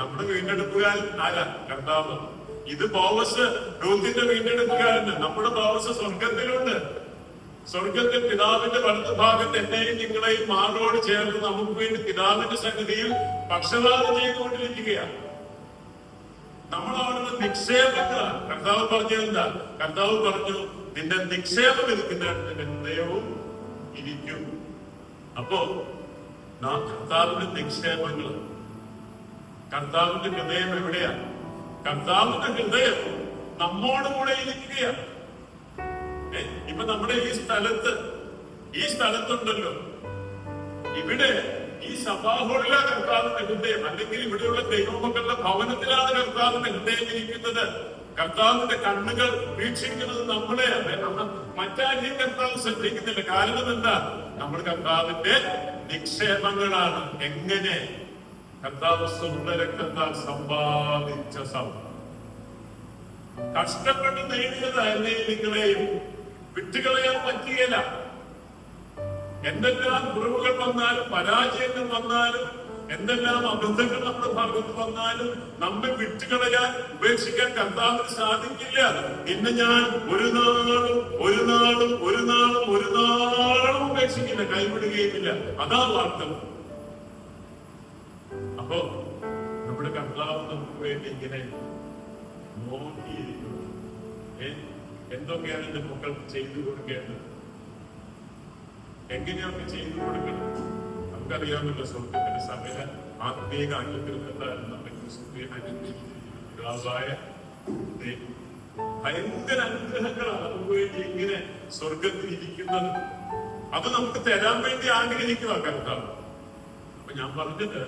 നമ്മുടെ വീണ്ടെടുപ്പുകാരൻ ആരാ? കർത്താവ്. ഇത് ബോവസ് രൂത്തിന്റെ വീണ്ടെടുപ്പുകാരന്. നമ്മുടെ ബോവസ് സ്വർഗത്തിലുണ്ട്. സ്വർഗത്തിൽ പിതാവിന്റെ വലതുഭാഗത്ത് എന്നെയും നിങ്ങളെയും മാറോട് ചേർന്ന് നമുക്ക് വേണ്ടി പിതാവിന്റെ സന്നിധിയിൽ പക്ഷപാതം ചെയ്തുകൊണ്ടിരിക്കുകയാണ്. നമ്മൾ അവിടുന്ന് നിക്ഷേപങ്ങളാണ്. കർത്താവ് പറഞ്ഞത് എന്താ? കർത്താവ് പറഞ്ഞു, നിന്റെ നിക്ഷേപം ഇരിക്കുന്നിടത്ത് നിന്റെ ഹൃദയവും ഇരിക്കും. അപ്പോ കർത്താവിന്റെ നിക്ഷേപങ്ങൾ, കർത്താവിന്റെ ഹൃദയം എവിടെയാ? കർത്താവിന്റെ ഹൃദയം നമ്മോടുകൂടെ ഇരിക്കുകയാണ്. ഇപ്പൊ നമ്മുടെ ഈ സ്ഥലത്തുണ്ടല്ലോ, ഇവിടെ ഈ സഭാഹോളില കർത്താവിന്റെ ഹൃദയം, അല്ലെങ്കിൽ ഇവിടെയുള്ള ദൈവമക്കളുടെ ഭവനത്തിലാണ് കർത്താവിന്റെ ഹൃദയം ഇരിക്കുന്നത്. കർത്താവിന്റെ കണ്ണുകൾ വീക്ഷിക്കുന്നത് നമ്മളെയാണ്. മറ്റാരെയും കർത്താവ് ശ്രദ്ധിക്കുന്നില്ല. കാരണം എന്താ? നമ്മൾ കർത്താവിന്റെ നിക്ഷേപങ്ങളാണ്. എങ്ങനെ? കർത്താവ് സ്വന്തം രക്തത്താൽ സമ്പാദിച്ച കഷ്ടപ്പെട്ട് നേടിയത് എന്നെയും നിങ്ങളെയും വിട്ടുകളയാൻ പറ്റുകയില്ല. എന്തെല്ലാം കുറവുകൾ വന്നാലും പരാജയങ്ങൾ വന്നാലും എന്തെല്ലാം അബദ്ധങ്ങൾ നമ്മുടെ ഭാഗത്ത് വന്നാലും നമ്മെ വിട്ടുകളയാൻ ഉപേക്ഷിക്കാൻ കർത്താവിന് സാധിക്കില്ല. ഇന്ന് ഞാൻ ഒരു നാളും ഉപേക്ഷിക്കില്ല, കൈവിടുകയുമില്ല. അതാ വാർത്ത. അപ്പോ നമ്മുടെ കർത്താവ് നമുക്ക് വേണ്ടി ഇങ്ങനെ നോക്കിയിരിക്കുന്നു. എന്തൊക്കെയാണ് എന്റെ മക്കൾ ചെയ്തു കൊടുക്കേണ്ടത്? എങ്ങനെയൊക്കെ ചെയ്തു കൊടുക്കണം? നമുക്കറിയാമല്ലോ, സ്വർഗത്തിന്റെ സകല ആത്മീക അനുഗ്രഹത്താലും ഭയങ്കര അനുഗ്രഹങ്ങളാണ് നമുക്ക് വേണ്ടി ഇങ്ങനെ സ്വർഗത്തിൽ ഇരിക്കുന്നത്. അത് നമുക്ക് തരാൻ വേണ്ടി ആഗ്രഹിക്കുക കർത്താവ്. അപ്പൊ ഞാൻ പറഞ്ഞത്,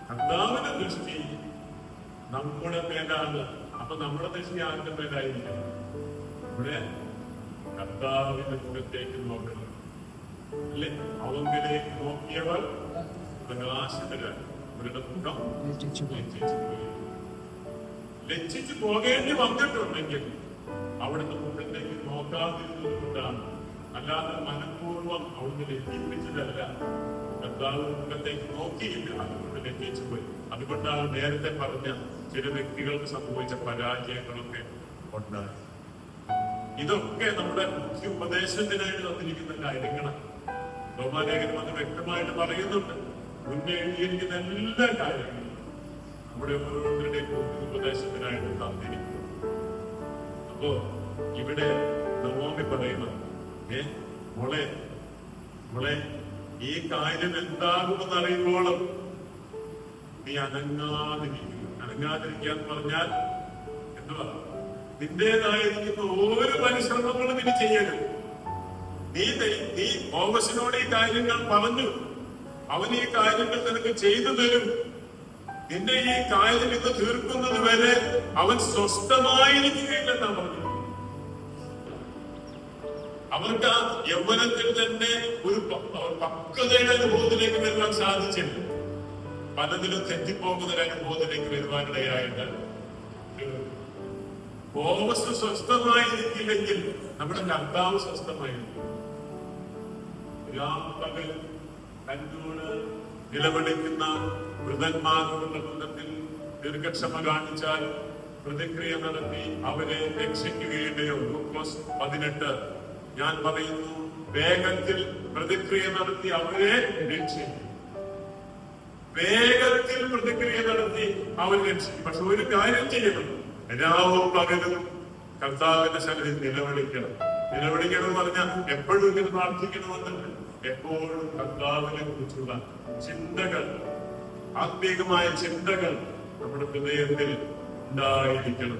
കർത്താവിന്റെ ദൃഷ്ടി നമ്മുടെ മേലാണ്. അപ്പൊ നമ്മുടെ ദൃഷ്ടി ആരുടെ മേലായിരിക്കണം? ഇവിടെ കർത്താവിന്റെ മുഖത്തേക്ക് നോക്കണം, അല്ലെ? അവങ്കിലേക്ക് നോക്കിയവർ പ്രകാശിതരായി. അവരുടെ മുഖം ലജ്ജിച്ചു പോകേണ്ടി വന്നിട്ടുണ്ടെങ്കിൽ അവിടുത്തെ മുഖത്തേക്ക് നോക്കാതിരുന്നത് കൊണ്ടാണ്. അല്ലാതെ മനഃപൂർവ്വം അവിടുന്ന് ലജ്ജിപ്പിച്ചതല്ല. കർത്താവ് മുഖത്തേക്ക് നോക്കിയില്ല, അതുകൊണ്ട് ലജ്ജിച്ചു പോയി. അതുകൊണ്ടാണ് നേരത്തെ പറഞ്ഞ ചില വ്യക്തികൾക്ക് സംഭവിച്ച പരാജയങ്ങളൊക്കെ ഉണ്ടായി. ഇതൊക്കെ നമ്മുടെ മുഖ്യ ഉപദേശത്തിനായിട്ട് തന്നിരിക്കുന്ന കാര്യങ്ങളാണ്. റോമാലേഖനം അത് വ്യക്തമായിട്ട് പറയുന്നുണ്ട്. മുന്നേ എഴുതിയിരിക്കുന്ന എല്ലാ കാര്യങ്ങളും നമ്മുടെ ഓരോരുത്തരുടെയും ഉപദേശത്തിനായിട്ട് തന്നിരിക്കുന്നു. അപ്പോ ഇവിടെ നവോമി പറയുന്നത്, മോളെ ഈ കാര്യം എന്താകുമെന്ന് അറിയുമ്പോഴും നീ അനങ്ങാതിരിക്കുക എന്ന് പറഞ്ഞാൽ എന്തുവാ? നിന്റേതായിരിക്കുന്ന ഓരോ പരിശ്രമങ്ങളും ഇനി ചെയ്യരുത്. നീ ബോവസിനോട് ഈ കാര്യങ്ങൾ പറഞ്ഞു, അവൻ ഈ കാര്യങ്ങൾ നിനക്ക് ചെയ്തു തരും. നിന്റെ ഈ കാര്യം ഇത് തീർക്കുന്നത് വരെ അവൻ സ്വസ്ഥമായിരിക്കുകയില്ലെന്നാണ് പറഞ്ഞു. അവർക്ക് ആ യൗവനത്തിൽ തന്നെ ഒരു പക്വതയുടെ അനുഭവത്തിലേക്ക് വരുവാൻ സാധിച്ചില്ല. പലതിലും തെറ്റിപ്പോകുന്ന ഒരു അനുഭവത്തിലേക്ക് വരുവാനിടയായിട്ട് ബോവസ് സ്വസ്ഥമായിരിക്കില്ലെങ്കിൽ നമ്മുടെ കർത്താവ് സ്വസ്ഥമായിരിക്കും. പകൽ തന്നോട് നിലവിളിക്കുന്ന വൃതന്മാരുടെ ബന്ധത്തിൽ ദീർഘക്ഷമ കാണിച്ചാൽ പ്രതിക്രിയ നടത്തി അവരെ രക്ഷിക്കുകയുടെയോ. ലൂക്കോസ് 18. ഞാൻ പറയുന്നു, വേഗത്തിൽ പ്രതിക്രിയ നടത്തി അവരെ രക്ഷിക്കും. വേഗത്തിൽ പ്രതിക്രിയ നടത്തി അവരെ രക്ഷിക്കും. പക്ഷെ ഒരു കാര്യം ചെയ്യണം, രാവും പകലും കർത്താവിന്റെ സന്നിധിയിൽ നിലവിളിക്കണം. നിലവിളിക്കണം എന്ന് പറഞ്ഞാൽ എപ്പോഴും ഇങ്ങനെ പ്രാർത്ഥിക്കണമെന്നല്ല, എപ്പോഴും കർത്താവിനെ കുറിച്ചുള്ള ചിന്തകൾ, ആത്മീകമായ ചിന്തകൾ നമ്മുടെ ഹൃദയത്തിൽ ഉണ്ടായിരിക്കണം.